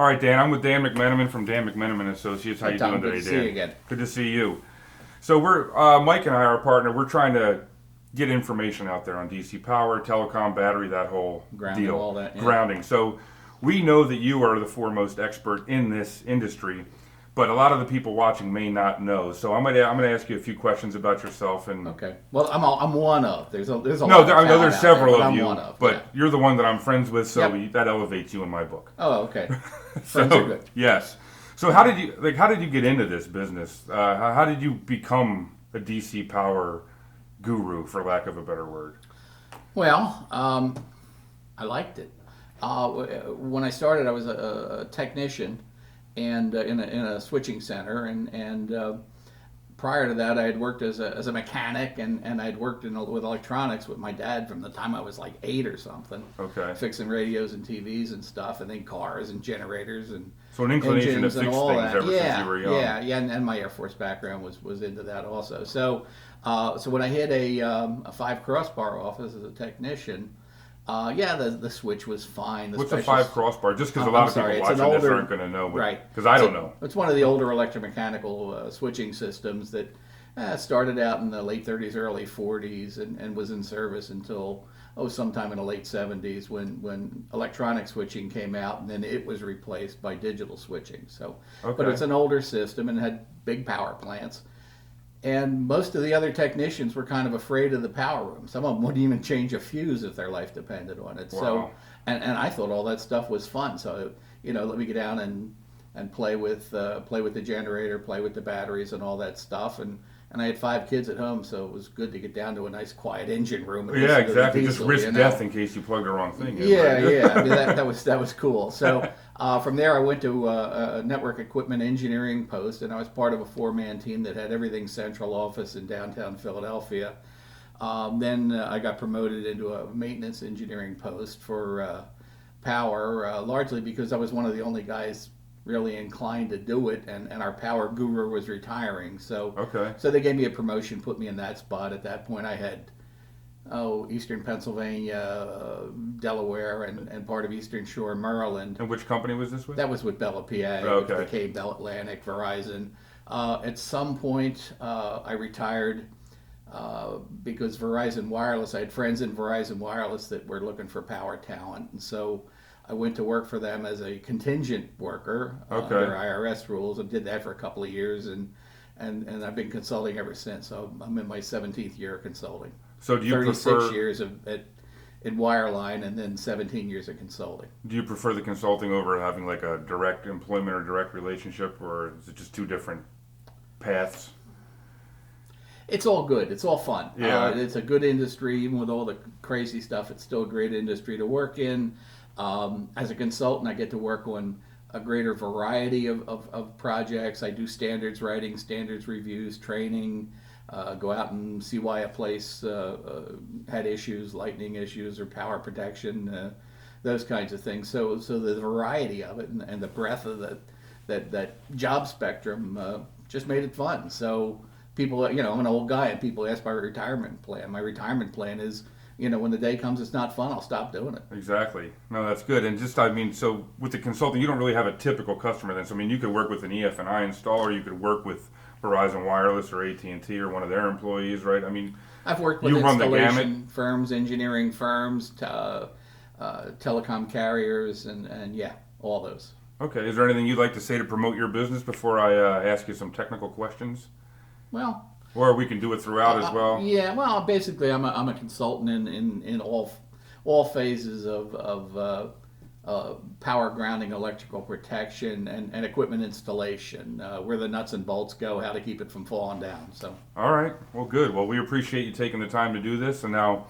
All right, Dan. I'm with Dan McMenamin from Dan McMenamin Associates. How you doing today, Dan? Good to see you again. Good to see you. So we're Mike and I, our partner. We're trying to get information out there on DC power, telecom, battery, that whole Grounding, deal. all that, yeah. Grounding. So we know that you are the foremost expert in this industry, but a lot of the people watching may not know. So I'm gonna ask you a few questions about yourself and. Okay. Well, I'm one of. There's a No, lot of I know there's talent out several there, of you, I'm one of, but yeah. you're the one that I'm friends with, so Yep. that elevates you in my book. Oh, okay. So, Friends are good. Yes. So how did you get into this business? How did you become a DC power guru, for lack of a better word? Well, I liked it. When I started, I was a technician, and in a switching center, and prior to that, I had worked as a mechanic, and I'd worked with electronics with my dad from the time I was like 8 or something. Okay. Fixing radios and TVs and stuff, and then cars and generators and So an inclination to engines fix and all things that. ever since you were young. Yeah, and my Air Force background was into that also. So when I hit a 5 crossbar office as a technician, the switch was fine. What's a 5 crossbar? Just because a lot of people watching this aren't going to know. Right. Because I don't know. It's one of the older electromechanical switching systems that started out in the late 30s, early 40s, and was in service until sometime in the late 70s when electronic switching came out, and then it was replaced by digital switching. So, Okay. But it's an older system and had big power plants. And most of the other technicians were kind of afraid of the power room. Some of them wouldn't even change a fuse if their life depended on it. Wow. So, and I thought all that stuff was fun. So, let me get down and play with the generator, play with the batteries and all that stuff. And I had 5 kids at home, so it was good to get down to a nice quiet engine room. And Yeah, listen to the exactly. diesel, Just risk death in case you plug the wrong thing in. Yeah, right? yeah. I mean, that was cool. So from there, I went to a network equipment engineering post, and I was part of a 4-man team that had everything central office in downtown Philadelphia. Then I got promoted into a maintenance engineering post for power, largely because I was one of the only guys really inclined to do it, and our power guru was retiring. So Okay. so they gave me a promotion, put me in that spot. At that point, I had Eastern Pennsylvania, Delaware, and part of Eastern Shore, Maryland. And which company was this with? That was with Bella, PA, Okay. which became Bell Atlantic, Verizon. At some point, I retired because Verizon Wireless, I had friends in Verizon Wireless that were looking for power talent. And so I went to work for them as a contingent worker under IRS rules. I did that for a couple of years, and I've been consulting ever since. So I'm in my 17th year of consulting. So do you 36 prefer? years in wireline, and then 17 years of consulting. Do you prefer the consulting over having like a direct employment or direct relationship, or is it just two different paths? It's all good. It's all fun. Yeah. It's a good industry, even with all the crazy stuff. It's still a great industry to work in. As a consultant, I get to work on a greater variety of projects. I do standards writing, standards reviews, training, go out and see why a place had issues, lightning issues, or power protection, those kinds of things. So the variety of it and the breadth of that job spectrum just made it fun. So people, I'm an old guy, and people ask my retirement plan. My retirement plan is, when the day comes it's not fun, I'll stop doing it. Exactly. No, that's good. And so with the consulting, you don't really have a typical customer then. So you could work with an EF&I installer, you could work with Verizon Wireless or AT&T or one of their employees, right? I've worked with you run the installation gamut. firms, engineering firms, telecom carriers, and yeah, all those. Okay. Is there anything you'd like to say to promote your business before I ask you some technical questions? Well, or we can do it throughout as well. Yeah, well, basically, I'm a consultant in all phases of power grounding, electrical protection, and equipment installation. Where the nuts and bolts go, how to keep it from falling down. So. All right. Well, good. Well, we appreciate you taking the time to do this. And now